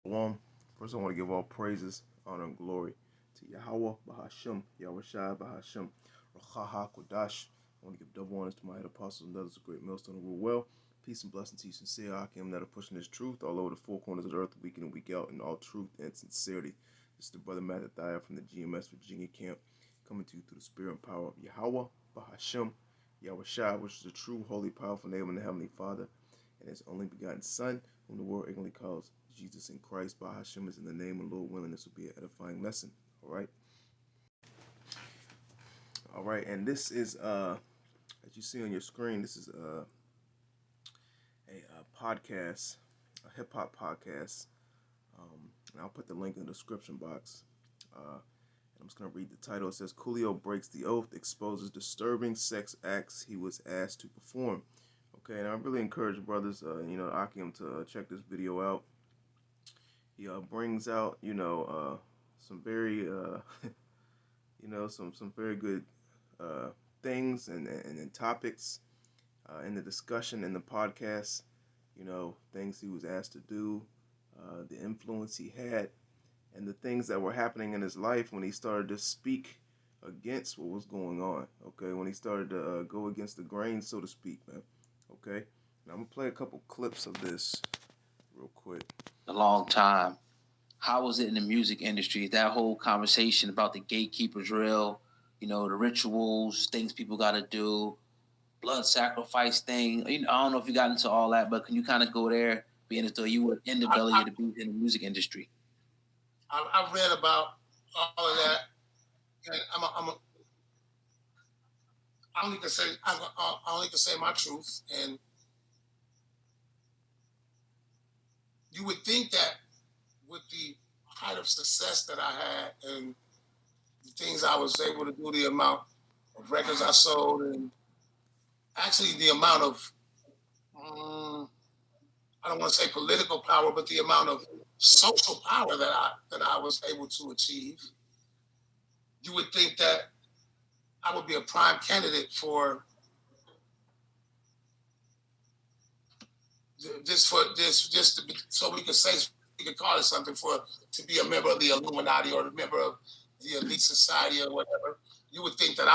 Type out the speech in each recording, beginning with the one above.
Shalom. First, I want to give all praises, honor, and glory to Yahweh, Bahashim, Yahweh Shai, Bahashim, Rachaha, Kodash. I want to give double honors to my head apostles and others, a great millstone who rule well. Peace and blessing to you, sincere Akim, that are pushing this truth all over the four corners of the earth, week in and week out, in all truth and sincerity. This is the brother Mattathiah from the GMS Virginia camp, coming to you through the spirit and power of Yahweh, Bahashim, Yahweh Shai, which is the true, holy, powerful name of the Heavenly Father, and his only begotten Son, whom the world ignorantly calls Jesus in Christ. By Hashem is in the name of Lord willing. This will be an edifying lesson. All right. All right. And this is as you see on your screen, this is a podcast, a hip hop podcast. And I'll put the link in the description box. I'm just gonna read the title. It says Coolio breaks the oath, exposes disturbing sex acts he was asked to perform. Okay, and I really encourage brothers, Akim, to check this video out. He brings out, some very, some very good things and topics in the discussion in the podcast. Things he was asked to do, the influence he had, and the things that were happening in his life when he started to speak against what was going on. Okay, when he started to go against the grain, so to speak, man. Okay, now I'm gonna play a couple clips of this real quick. A long time. How was it in the music industry? That whole conversation about the gatekeeper drill, the rituals, things people got to do, blood sacrifice thing. I don't know if you got into all that, but can you kind of go there, being as though you were in the belly of the beast in the music industry? I've read about all of that, and I only can say my truth, and you would think that with the height of success that I had and the things I was able to do, the amount of records I sold, and actually the amount of I don't want to say political power, but the amount of social power that I was able to achieve, you would think that I would be a prime candidate for just to be, so we could call it something to be a member of the Illuminati or a member of the elite society or whatever. You would think that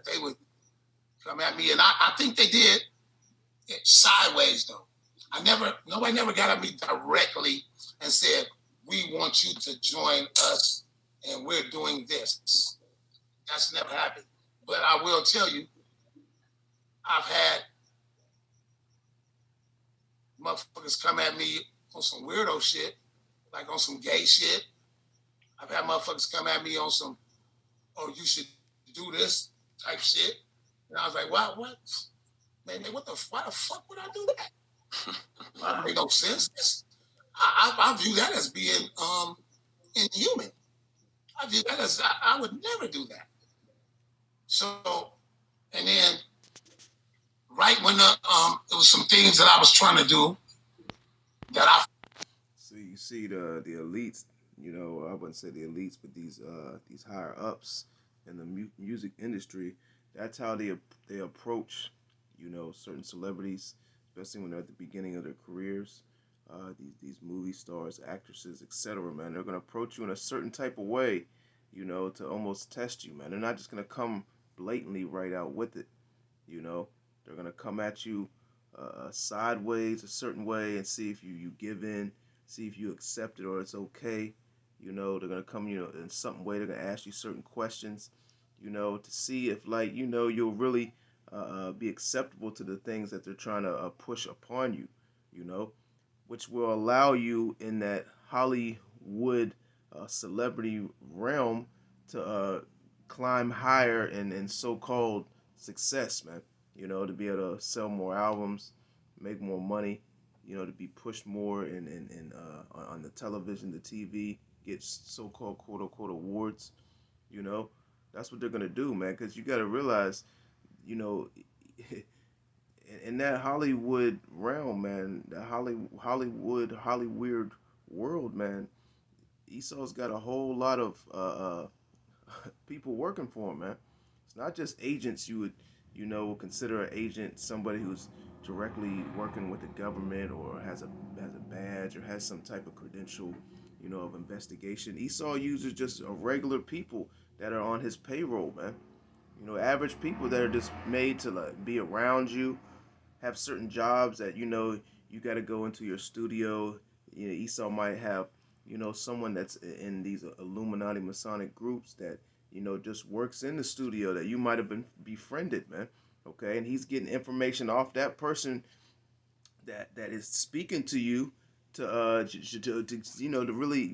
they would come at me, and I think they did it sideways though. Nobody never got at me directly and said, "We want you to join us, and we're doing this." That's never happened. But I will tell you, I've had motherfuckers come at me on some weirdo shit, like on some gay shit. I've had motherfuckers come at me on some, "Oh, you should do this" type shit. And I was like, what? Man, why the fuck would I do that? That make no sense. I view that as being inhuman. I view that as I would never do that. So, and then right when it was some things that I was trying to do that I So you see the elites, I wouldn't say the elites, but these higher ups in the music industry. That's how they approach, certain celebrities, especially when they're at the beginning of their careers. These movie stars, actresses, etc. Man, they're gonna approach you in a certain type of way, to almost test you, man. They're not just gonna come blatantly right out with it, you know. They're gonna come at you sideways, a certain way, and see if you give in, see if you accept it or it's okay. They're gonna come, in some way. They're gonna ask you certain questions, to see if, like, you'll really be acceptable to the things that they're trying to push upon you, you know, which will allow you in that Hollywood celebrity realm to climb higher in so-called success, man. To be able to sell more albums, make more money, to be pushed more on the television, the TV, get so-called quote unquote awards. You know, that's what they're gonna do, man. Because you got to realize, you know, in that Hollywood realm, man, the Hollywood world, man. Esau's got a whole lot of people working for him, man. It's not just agents you would, consider an agent somebody who's, directly working with the government or has a badge or has some type of credential, of investigation. Esau uses just regular people that are on his payroll, man. Average people that are just made to like be around you, have certain jobs that you got to go into your studio. Esau might have someone that's in these Illuminati Masonic groups that just works in the studio that you might have been befriended, man. Okay, and he's getting information off that person that is speaking to you to really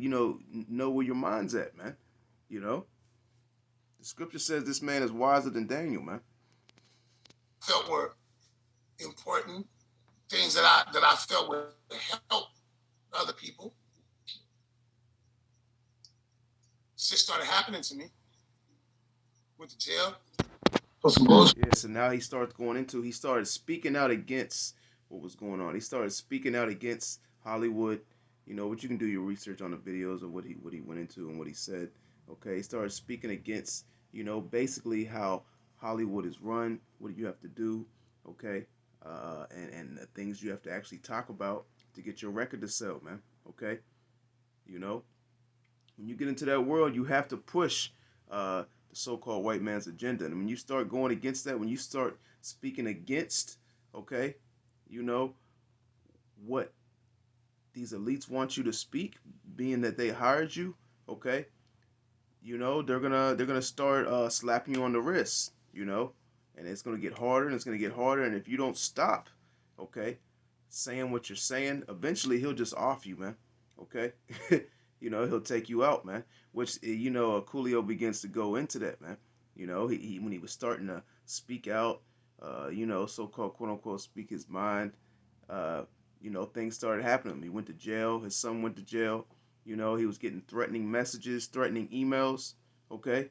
know where your mind's at, man. You know, the scripture says this man is wiser than Daniel, man. Felt were important things that I felt would help other people. Shit started happening to me. Went to jail for some bullshit. Yeah, so now he started speaking out against what was going on. He started speaking out against Hollywood. What you can do your research on the videos of what he went into and what he said. Okay, he started speaking against, basically how Hollywood is run, what you have to do, okay, and the things you have to actually talk about to get your record to sell, man. Okay, when you get into that world, you have to push the so-called white man's agenda. And when you start going against that, when you start speaking against, okay, what these elites want you to speak, being that they hired you, okay, they're gonna start slapping you on the wrist, and it's gonna get harder and it's gonna get harder. And if you don't stop, okay, saying what you're saying, eventually he'll just off you, man. Okay. He'll take you out, man. Which Coolio begins to go into that, man. He when he was starting to speak out, so-called quote unquote speak his mind, things started happening. He went to jail. His son went to jail. He was getting threatening messages, threatening emails. Okay.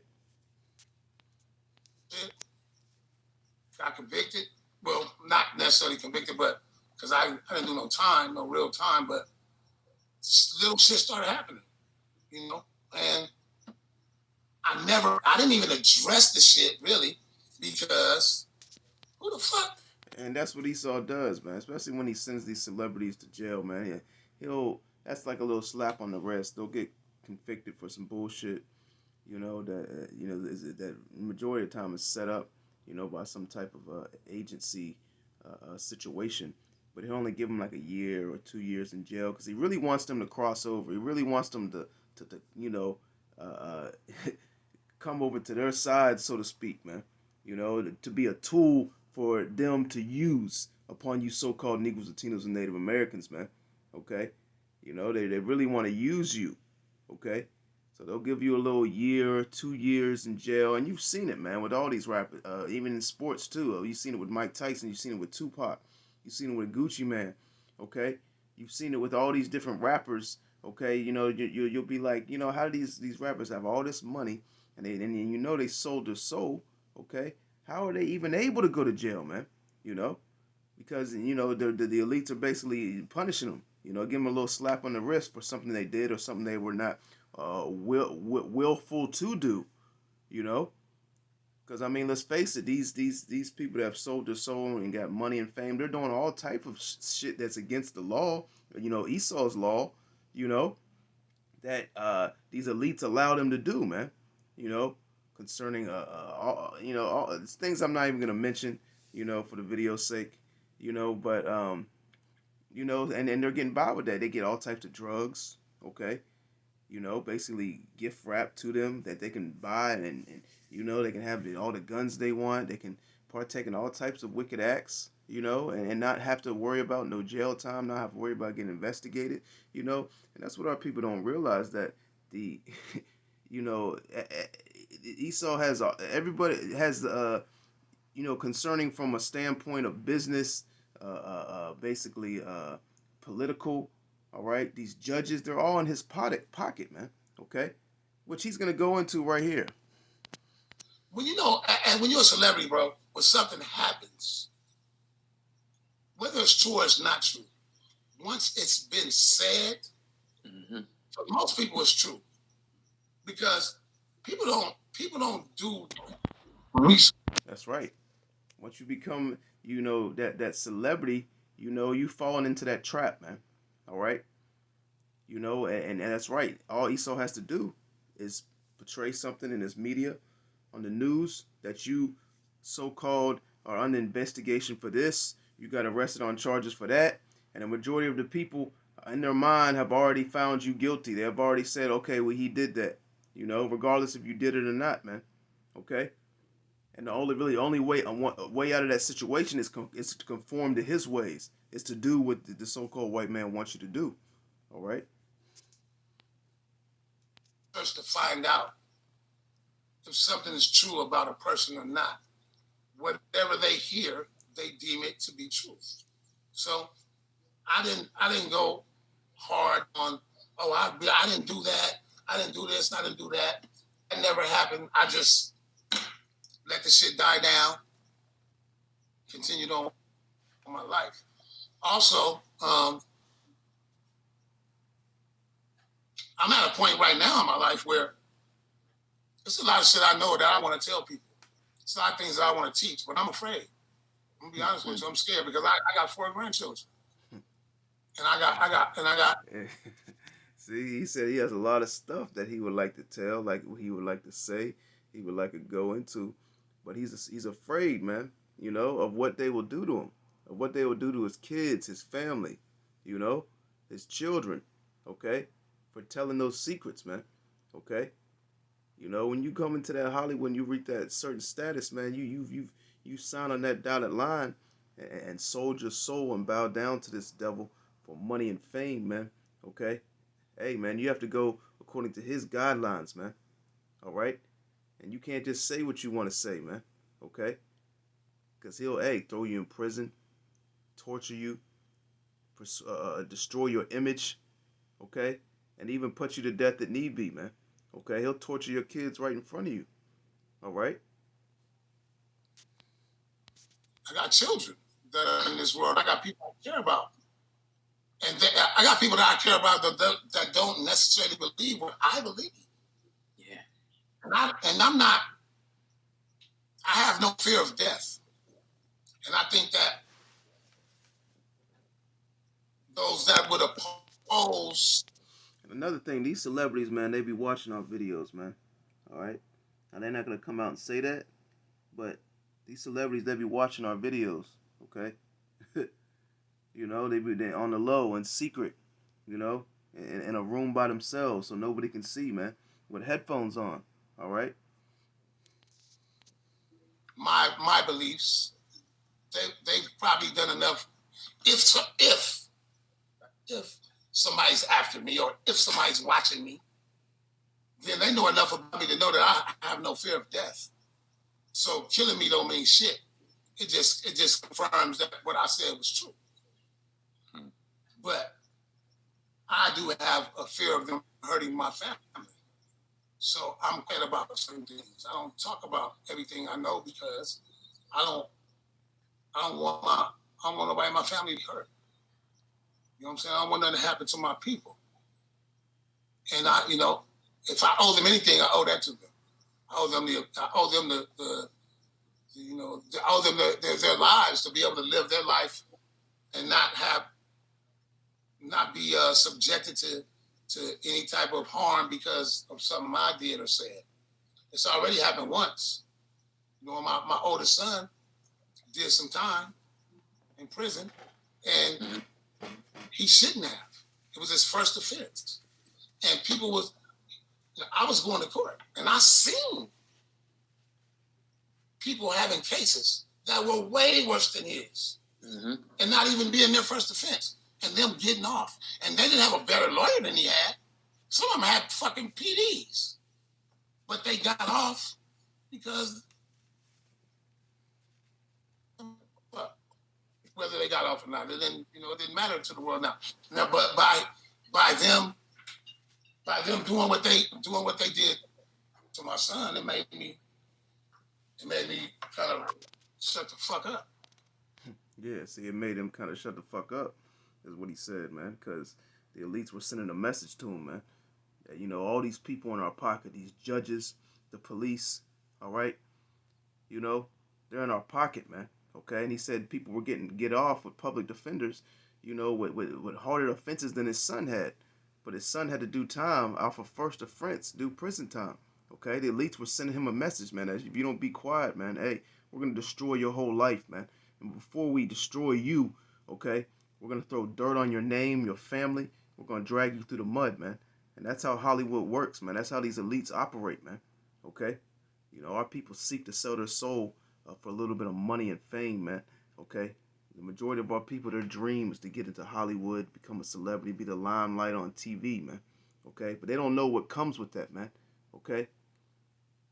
Got convicted. Well, not necessarily convicted, but because I didn't do no time, no real time, but little shit started happening, and I didn't even address the shit really, because who the fuck? And that's what Esau does, man. Especially when he sends these celebrities to jail, man. That's like a little slap on the wrist. They'll get convicted for some bullshit, that majority of the time is set up, by some type of agency situation. But he'll only give them like a year or 2 years in jail because he really wants them to cross over. He really wants them to come over to their side, so to speak, man. To be a tool for them to use upon you so-called Negroes, Latinos, and Native Americans, man. Okay? They really want to use you. Okay? So they'll give you a little year, 2 years in jail. And you've seen it, man, with all these rappers, even in sports, too. You've seen it with Mike Tyson. You've seen it with Tupac. You've seen it with Gucci Mane, okay? You've seen it with all these different rappers, okay? You'll be like, how do these rappers have all this money and they sold their soul, okay? How are they even able to go to jail, man? Because the elites are basically punishing them, give them a little slap on the wrist for something they did or something they were not willful to do, Because let's face it, these people that have sold their soul and got money and fame, they're doing all type of shit that's against the law. Esau's law, that these elites allow them to do, man. Concerning all things I'm not even gonna mention, for the video's sake, but and they're getting by with that. They get all types of drugs, okay. Basically gift wrapped to them that they can buy and they can have all the guns they want. They can partake in all types of wicked acts, and not have to worry about no jail time, not have to worry about getting investigated, and that's what our people don't realize, that the, Esau has, everybody has, concerning from a standpoint of business, basically political. All right, these judges, they're all in his pocket, man. Okay, which he's gonna go into right here. When and when you're a celebrity, bro, when something happens, whether it's true or it's not true, once it's been said, for most people it's true, because people don't do research. That's right. Once you become you know, that celebrity, you know, you falling into that trap, man. All right. You know, and that's right. All Esau has to do is portray something in his media, on the news, that you so-called are under investigation for this. You got arrested on charges for that. And the majority of the people in their mind have already found you guilty. They have already said, okay, well, he did that. You know, regardless if you did it or not, man. Okay? And the only way out of that situation is to conform to his ways. Is to do what the so-called white man wants you to do. All right? First, to find out if something is true about a person or not. Whatever they hear, they deem it to be truth. So I didn't go hard on, oh, I didn't do that, I didn't do this, I didn't do that. That never happened. I just let the shit die down, continued on my life. Also, I'm at a point right now in my life where there's a lot of shit I know that I want to tell people. It's a lot of things that I want to teach, but I'm afraid. I'm gonna be honest with you, I'm scared because I got 4 grandchildren. And I got. See, he said he has a lot of stuff that he would like to tell, like he would like to say, he would like to go into, but he's afraid, man. You know, of what they will do to him, of what they will do to his kids, his family, you know, his children. Okay, for telling those secrets, man. Okay, you know, when you come into that Hollywood, when you reach that certain status, man, you sign on that dotted line and sold your soul and bow down to this devil for money and fame, man. Okay. Hey, man, you have to go according to his guidelines, man. All right? And you can't just say what you want to say, man. Okay? Because he'll, throw you in prison, torture you, destroy your image, okay? And even put you to death if need be, man. Okay? He'll torture your kids right in front of you. All right? I got children that are in this world. I got people I care about. And I got people that I care about that don't necessarily believe what I believe. Yeah. And I'm not, I have no fear of death. And I think that those that would oppose. And another thing, these celebrities, man, they be watching our videos, man. All right? Now, they're not going to come out and say that, but these celebrities, they be watching our videos, okay? You know, they on the low, in secret, you know, in a room by themselves so nobody can see, man, with headphones on, all right? My beliefs, they've probably done enough. If somebody's after me or if somebody's watching me, then they know enough about me to know that I have no fear of death. So killing me don't mean shit. It just confirms that what I said was true. But I do have a fear of them hurting my family. So I'm quiet about certain things. I don't talk about everything I know because I don't want nobody in my family to be hurt. You know what I'm saying? I don't want nothing to happen to my people. And if I owe them anything, I owe that to them. I owe them their lives, to be able to live their life and not be subjected to any type of harm because of something I did or said. It's already happened once. You know, my oldest son did some time in prison, and he shouldn't have. It was his first offense. And I was going to court, and I seen people having cases that were way worse than his, and not even being their first offense. And them getting off. And they didn't have a better lawyer than he had. Some of them had fucking PDs. But they got off because, whether they got off or not, it didn't matter to the world now. But by them doing what they did to my son, it made me kind of shut the fuck up. Yeah, see, it made him kind of shut the fuck up, is what he said, man, because the elites were sending a message to him, man. That, you know, all these people in our pocket, these judges, the police, all right? You know, they're in our pocket, man, Okay, and he said people were get off with public defenders, with harder offenses than his son had. But his son had to do time off of first offense, do prison time. Okay, the elites were sending him a message, man. As if you don't be quiet, man, hey, we're gonna destroy your whole life, man. And before we destroy you, okay, we're gonna throw dirt on your name, your family. We're gonna drag you through the mud, man. And that's how Hollywood works, man. That's how these elites operate, man. Okay, our people seek to sell their soul for a little bit of money and fame, man. Okay, the majority of our people, their dream is to get into Hollywood, become a celebrity, be the limelight on TV, man. Okay, but they don't know what comes with that, man. Okay,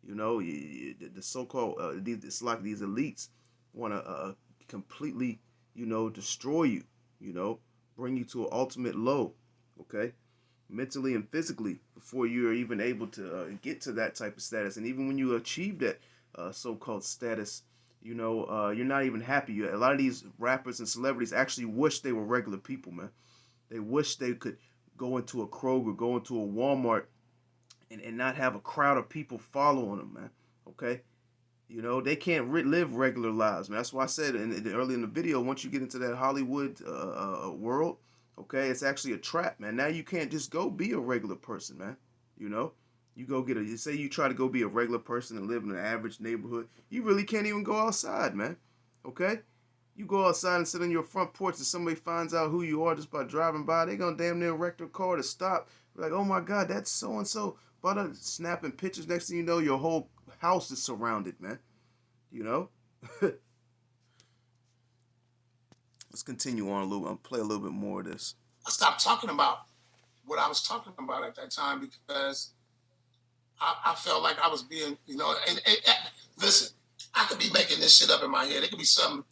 the so-called it's like these elites want to completely, destroy you. Bring you to an ultimate low. Okay, mentally and physically before you're even able to get to that type of status. And even when you achieve that so-called status, you're not even happy. A lot of these rappers and celebrities actually wish they were regular people, man. They wish they could go into a Kroger, go into a Walmart, and not have a crowd of people following them, man. Okay? They can't live regular lives, man. That's why I said early in the video, once you get into that Hollywood world, okay, it's actually a trap, man. Now you can't just go be a regular person, man. You go you say you try to go be a regular person and live in an average neighborhood, you really can't even go outside, man. Okay? You go outside and sit on your front porch and somebody finds out who you are just by driving by, they gonna damn near wreck their car to stop. Like, oh my God, that's so and so. But snapping pictures, next thing you know, your whole house is surrounded, man. Let's continue on a little. I'll play a little bit more of this. I stopped talking about what I was talking about at that time because I felt like I was being, and listen, I could be making this shit up in my head. It could be something.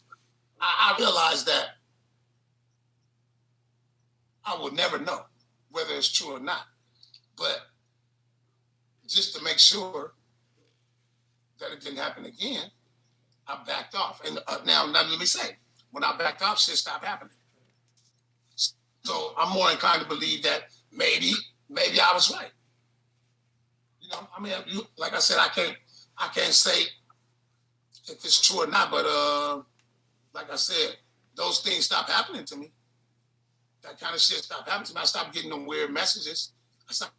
I realized that I will never know whether it's true or not. But just to make sure that it didn't happen again, I backed off. And now let me say, when I backed off, shit stopped happening. So I'm more inclined to believe that maybe I was right. Like I said, I can't say if it's true or not, but like I said, those things stopped happening to me. That kind of shit stopped happening to me. I stopped getting them weird messages. I stopped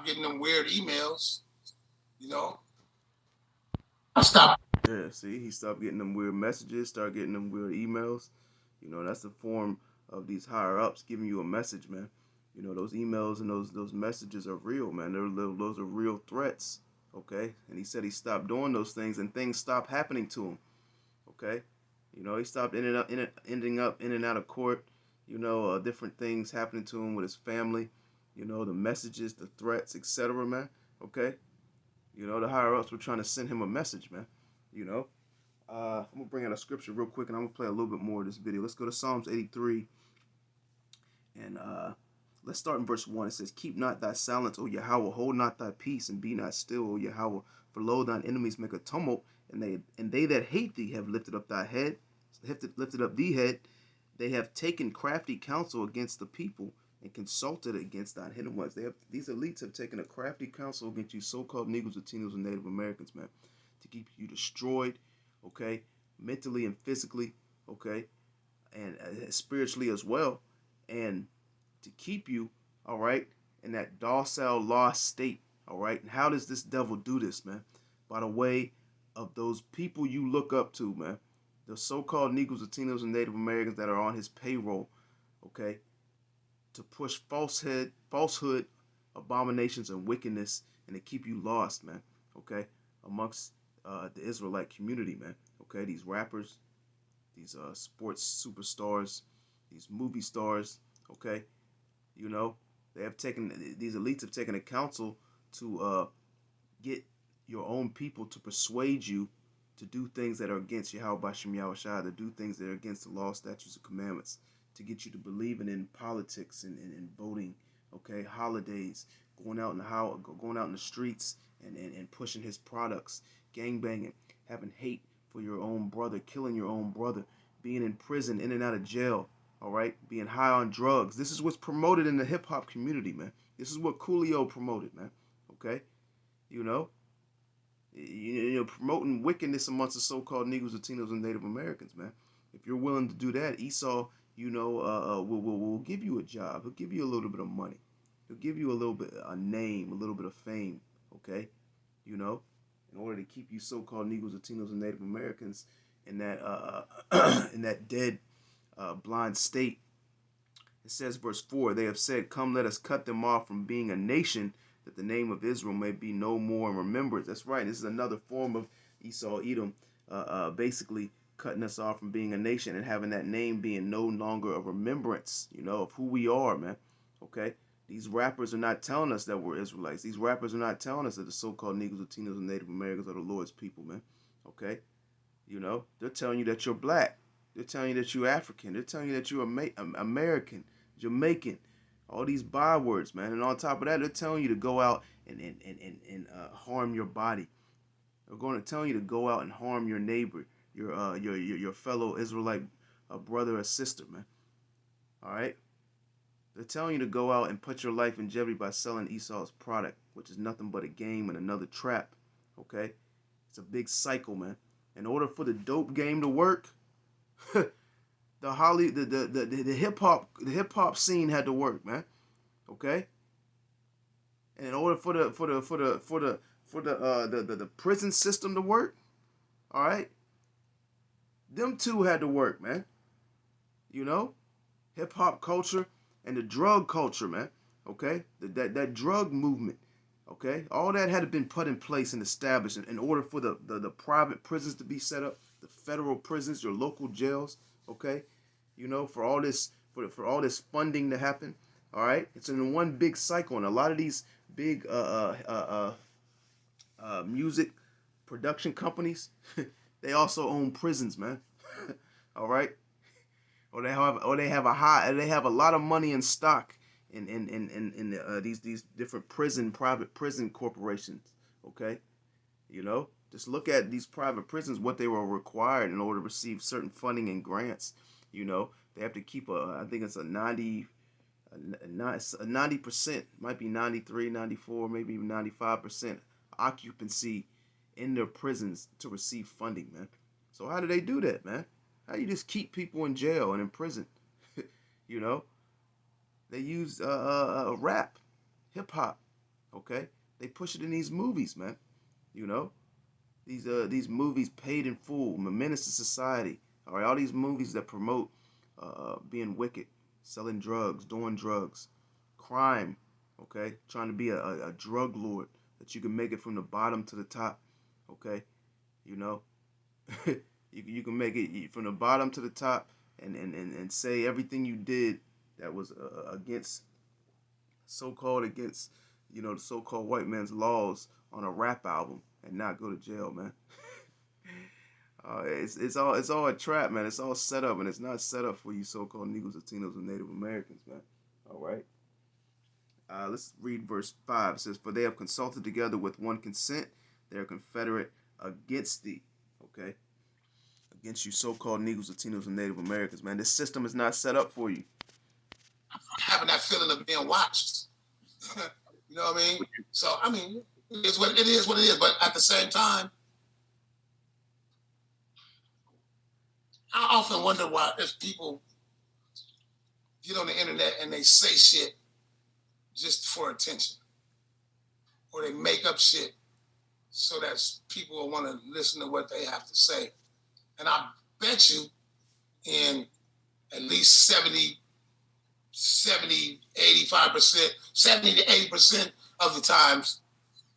getting them weird emails. I stopped. Yeah, see, he stopped getting them weird messages, started getting them weird emails. That's the form of these higher ups giving you a message, man. Those emails and those messages are real, man. Those are real threats, okay? And he said he stopped doing those things, and things stopped happening to him, okay? He stopped ending up in and out of court. Different things happening to him with his family. The messages, the threats, etc., man. Okay. The higher ups were trying to send him a message, man. I'm gonna bring out a scripture real quick, and I'm gonna play a little bit more of this video. Let's go to Psalms 83, and let's start in verse 1. It says, "Keep not thy silence, O Yahweh, hold not thy peace, and be not still, O Yahweh. For lo, thine enemies make a tumult, and they that hate thee have lifted up thy head, lifted up thee head. They have taken crafty counsel against the people, and consulted against thine hidden ones." These elites have taken a crafty counsel against you, so-called Negroes, Latinos, and Native Americans, man, to keep you destroyed, okay, mentally and physically, okay, and spiritually as well, and to keep you, all right, in that docile, lost state, all right. And how does this devil do this, man? By the way of those people you look up to, man, the so-called Negroes, Latinos, and Native Americans that are on his payroll, okay, to push falsehood, abominations, and wickedness, and to keep you lost, man, okay, amongst the Israelite community, man, okay, these rappers, these sports superstars, these movie stars, okay, these elites have taken a counsel to get your own people to persuade you to do things that are against Yahweh Bashem Yahushua, to do things that are against the law, statutes, and commandments, to get you to believe in politics and voting, okay, holidays, going out in the streets and pushing his products, gangbanging, having hate for your own brother, killing your own brother, being in prison, in and out of jail, all right, being high on drugs. This is what's promoted in the hip-hop community, man. This is what Coolio promoted, man, okay? You're promoting wickedness amongst the so-called Negroes, Latinos, and Native Americans, man. If you're willing to do that, Esau, will give you a job. He'll give you a little bit of money. He'll give you a little bit, a name, a little bit of fame, okay? You know, in order to keep you so-called Negroes, Latinos, and Native Americans in that in that dead, blind state. It says, verse 4, they have said, come, let us cut them off from being a nation, that the name of Israel may be no more in remembrance. That's right. This is another form of Esau, Edom, basically cutting us off from being a nation and having that name being no longer a remembrance, of who we are, man. Okay? These rappers are not telling us that we're Israelites. These rappers are not telling us that the so-called Negroes, Latinos, and Native Americans are the Lord's people, man. Okay? They're telling you that you're black. They're telling you that you're African. They're telling you that you're American, Jamaican, all these bywords, man. And on top of that, they're telling you to go out and harm your body. They're going to tell you to go out and harm your neighbor, your fellow Israelite brother or sister, man. All right? They're telling you to go out and put your life in jeopardy by selling Esau's product, which is nothing but a game and another trap. Okay? It's a big cycle, man. In order for the dope game to work, the hip hop scene had to work, man. Okay? And in order for the prison system to work, all right? Them two had to work, man. Hip hop culture and the drug culture, man. Okay? That drug movement. Okay? All that had to been put in place and established in order for the private prisons to be set up, the federal prisons, your local jails, okay? For all this for all this funding to happen. All right? It's in one big cycle, and a lot of these big music production companies, they also own prisons, man. All right? Or they have a lot of money in stock in these different private prison corporations. Okay, just look at these private prisons, what they were required in order to receive certain funding and grants. They have to keep I think it's a 90%, might be 93, 94, maybe even 95% occupancy in their prisons to receive funding, man. So how do they do that, man? How do you just keep people in jail and in prison? They use rap, hip hop. Okay, they push it in these movies, man. These movies paid in full, Menace to Society. All right, all these movies that promote being wicked, selling drugs, doing drugs, crime. Okay, trying to be a drug lord that you can make it from the bottom to the top. Okay, you can make it from the bottom to the top and say everything you did that was against against the so-called white man's laws on a rap album and not go to jail, man. It's all a trap, man. It's all set up, and it's not set up for you so-called Negroes, Latinos, and Native Americans, man. All right. Let's read verse 5. It says, for they have consulted together with one consent. They are confederate against thee. Okay? Against you so-called Negroes, Latinos, and Native Americans, man. This system is not set up for you. Having that feeling of being watched. You know what I mean? So, I mean, it is what it is. But at the same time, I often wonder why if people get on the internet and they say shit just for attention. Or they make up shit so that people will want to listen to what they have to say. And I bet you in at least 70, 85%, 70 to 80% of the times,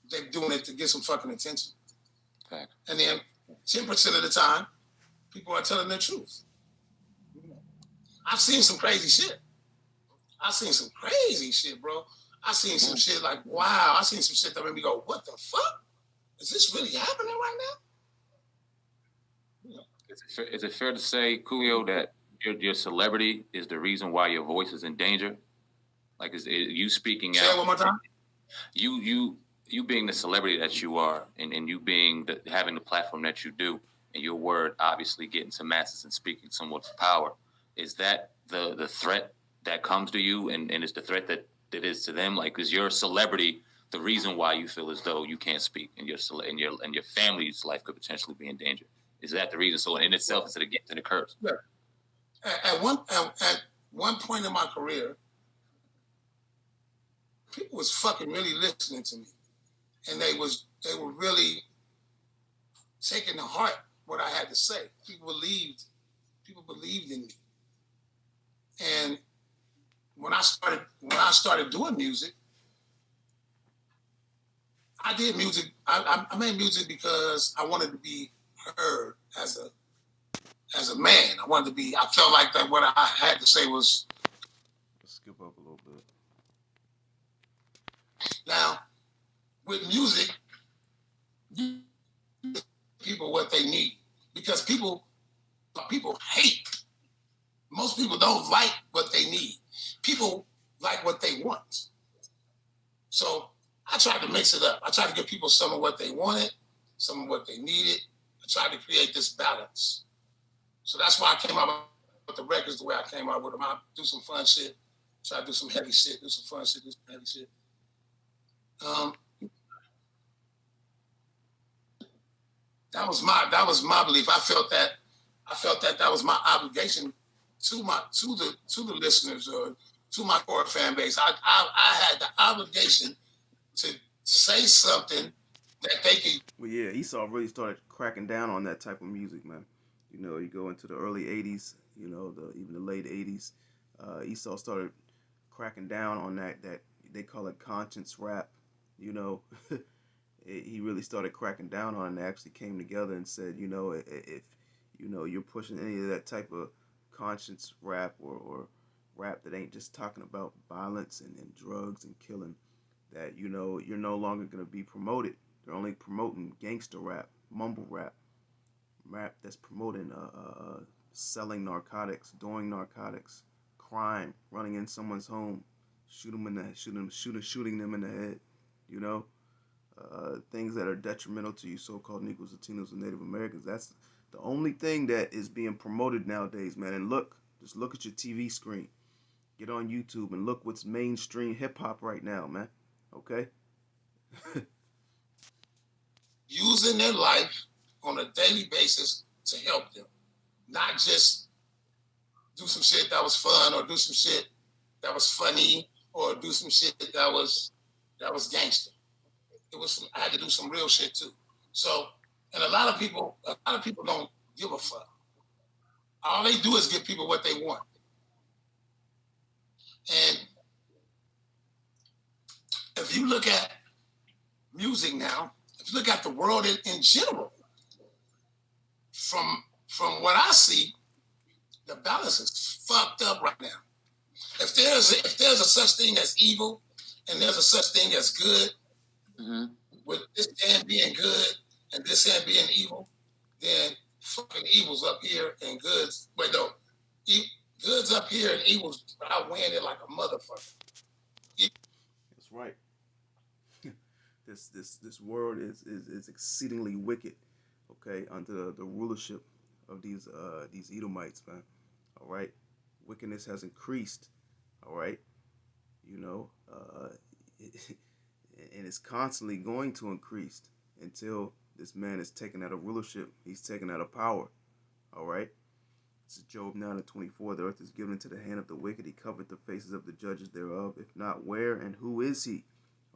they're doing it to get some fucking attention. Okay. And then 10% of the time, people are telling the truth. I've seen some crazy shit. Bro. I seen some shit like, wow. I seen some shit that made me go, what the fuck? Is this really happening right now? Is it fair to say, Coolio, that your celebrity is the reason why your voice is in danger? Like, is you speaking out? Say it one more time. You being the celebrity that you are, and you being having the platform that you do, and your word obviously getting to masses and speaking somewhat of power. Is that the threat that comes to you, and is the threat that is to them? Like, is your celebrity the reason why you feel as though you can't speak and your family's life could potentially be in danger. Is that the reason? So in itself, it's a gift and a curse. Yeah. At one point in my career, people was fucking really listening to me, and they were really taking to heart what I had to say. People believed in me, and when I started doing music, I did music. I made music because I wanted to be heard as a man. I felt like that what I had to say was. Let's skip up a little bit. Now, with music, you give people what they need, because people hate. Most people don't like what they need. People like what they want. So I tried to mix it up. I tried to give people some of what they wanted, some of what they needed. I tried to create this balance. So that's why I came out with the records the way I came out with them. I do some fun shit, try to do some heavy shit, do some fun shit, do some heavy shit. That was my belief. I felt that was my obligation to the listeners or to my core fan base. I had the obligation to say something that they could. Well, yeah, Esau really started cracking down on that type of music, man. You know, you go into the early '80s, you know, even the late '80s. Esau started cracking down on that they call it conscience rap. You know, he really started cracking down on it, and they actually came together and said, you know, if you know you're pushing any of that type of conscience rap or rap that ain't just talking about violence and drugs and killing, that, you know, you're no longer going to be promoted. They're only promoting gangster rap, mumble rap that's promoting selling narcotics, doing narcotics, crime, running in someone's home, shooting them in the head, you know, things that are detrimental to you, so-called Negroes, Latinos, and Native Americans. That's the only thing that is being promoted nowadays, man. And just look at your TV screen. Get on YouTube and look what's mainstream hip-hop right now, man. Okay? Using their life on a daily basis to help them, not just do some shit that was fun or do some shit that was funny or do some shit that was gangster. I had to do some real shit too. So, and a lot of people don't give a fuck. All they do is give people what they want. And if you look at music now, if you look at the world in general, from what I see, the balance is fucked up right now. If there's a such thing as evil and there's a such thing as good, with this hand being good and this hand being evil, then fucking evil's up here and good's good's up here and evil's outweighing it like a motherfucker. That's right. This world is exceedingly wicked, okay, under the rulership of these Edomites, man. All right, wickedness has increased. All right, you know, and it's constantly going to increase until this man is taken out of rulership. He's taken out of power. All right. This is Job 9:24. The earth is given into the hand of the wicked. He covered the faces of the judges thereof. If not, where and who is he?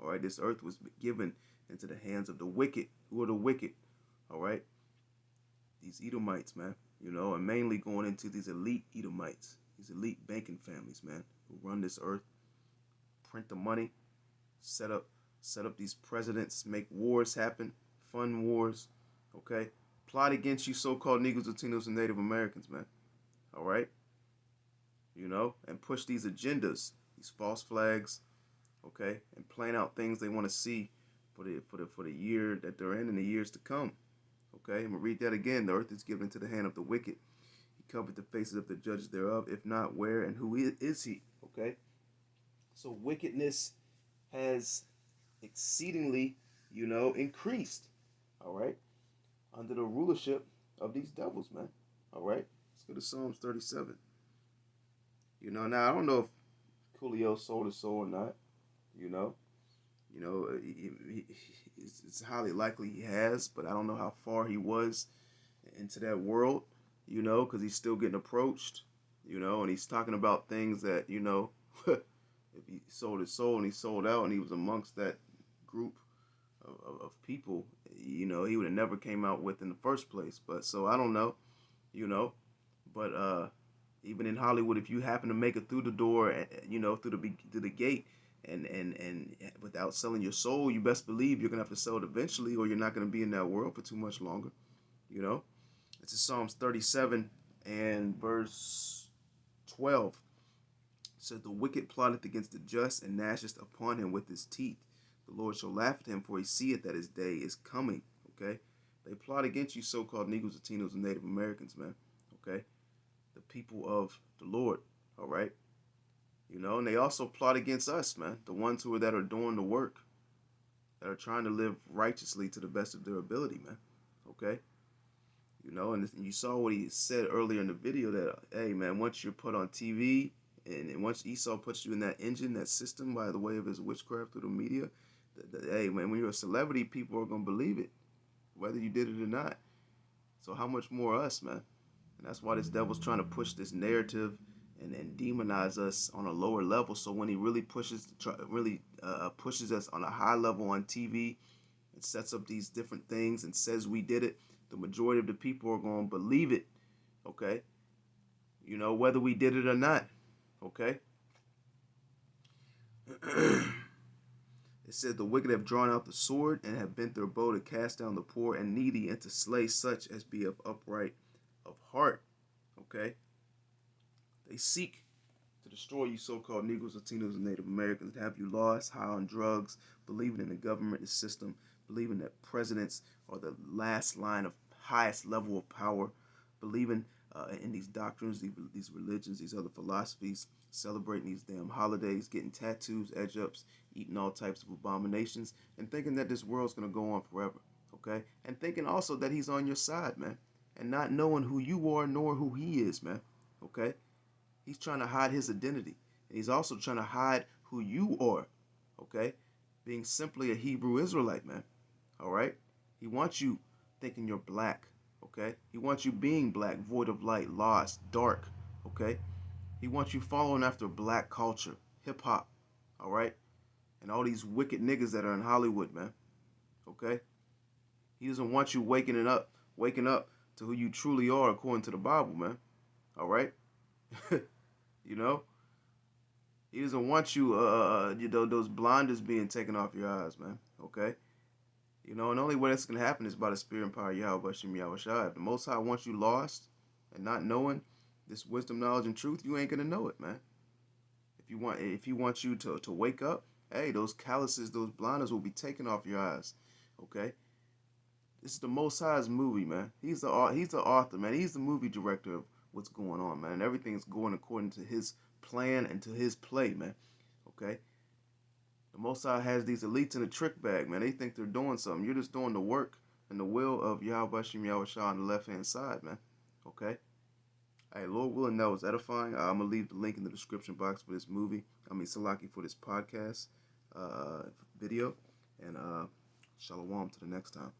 All right. This earth was given into the hands of the wicked. Who are the wicked? All right. These Edomites, man. You know, and mainly going into these elite Edomites, these elite banking families, man, who run this earth, print the money, set up these presidents, make wars happen, fund wars, okay? Plot against you so-called Negroes, Latinos, and Native Americans, man. All right? You know, and push these agendas, these false flags, okay? And plan out things they want to see for the year that they're in and the years to come. Okay? I'm going to read that again. The earth is given into the hand of the wicked. He covered the faces of the judges thereof. If not, where and who is he? Okay? So wickedness has exceedingly, you know, increased, all right, under the rulership of these devils, man. All right, let's go to Psalms 37. You know, now I don't know if Coolio sold his soul or not, you know, You know, it's highly likely he has, but I don't know how far he was into that world, you know, because he's still getting approached, you know, and he's talking about things that, you know, if he sold his soul and he sold out and he was amongst that group of people, you know, he would have never came out with in the first place. But so I don't know, you know, but even in Hollywood, if you happen to make it through the door, you know, through the gate, and without selling your soul, you best believe you're gonna have to sell it eventually, or you're not gonna be in that world for too much longer, you know. It's in Psalms 37 and verse 12. It said, "The wicked plotteth against the just, and gnasheth upon him with his teeth. The Lord shall laugh at him, for he seeth that his day is coming." Okay? They plot against you, so-called Negroes, Latinos, and Native Americans, man. Okay? The people of the Lord. All right? You know, and they also plot against us, man. The ones that are doing the work, that are trying to live righteously to the best of their ability, man. Okay? You know, and you saw what he said earlier in the video that, hey, man, once you're put on TV and once Esau puts you in that engine, that system, by the way of his witchcraft through the media, hey, man, when you're a celebrity, people are going to believe it, whether you did it or not. So how much more us, man? And that's why this devil's trying to push this narrative and demonize us on a lower level. So when he really pushes us on a high level on TV and sets up these different things and says we did it, the majority of the people are going to believe it, okay? You know, whether we did it or not, okay? It said, "The wicked have drawn out the sword and have bent their bow to cast down the poor and needy and to slay such as be of upright of heart," okay? They seek to destroy you, so-called Negroes, Latinos, and Native Americans, to have you lost, high on drugs, believing in the government, the system, believing that presidents are the last line of highest level of power, believing in these doctrines, these religions, these other philosophies, celebrating these damn holidays, getting tattoos, edge-ups, eating all types of abominations, and thinking that this world's going to go on forever, okay? And thinking also that he's on your side, man, and not knowing who you are nor who he is, man, okay? He's trying to hide his identity. And he's also trying to hide who you are, okay? Being simply a Hebrew Israelite, man, all right? He wants you thinking you're black, okay? He wants you being black, void of light, lost, dark, okay? He wants you following after black culture, hip-hop, all right? And all these wicked niggas that are in Hollywood, man, okay? He doesn't want you waking up to who you truly are according to the Bible, man, all right? You know, he doesn't want you, you know, those blinders being taken off your eyes, man. Okay, you know, and the only way that's gonna happen is by the Spirit and power of Yahweh Shem Yahweh Shai. If the Most High wants you lost and not knowing this wisdom, knowledge, and truth, you ain't gonna know it, man. If he wants you to wake up, hey, those calluses, those blinders will be taken off your eyes. Okay, this is the Most High's movie, man. He's the author, man. He's the movie director of what's going on, man. And everything's going according to his plan and to his play, man. Okay? The Most High has these elites in a trick bag, man. They think they're doing something. You're just doing the work and the will of Yahweh Shem Yahweh Shah on the left-hand side, man. Okay? Hey, Lord willing, that was edifying. I'm going to leave the link in the description box for this movie. Salaki, for this podcast video. And shalom to the next time.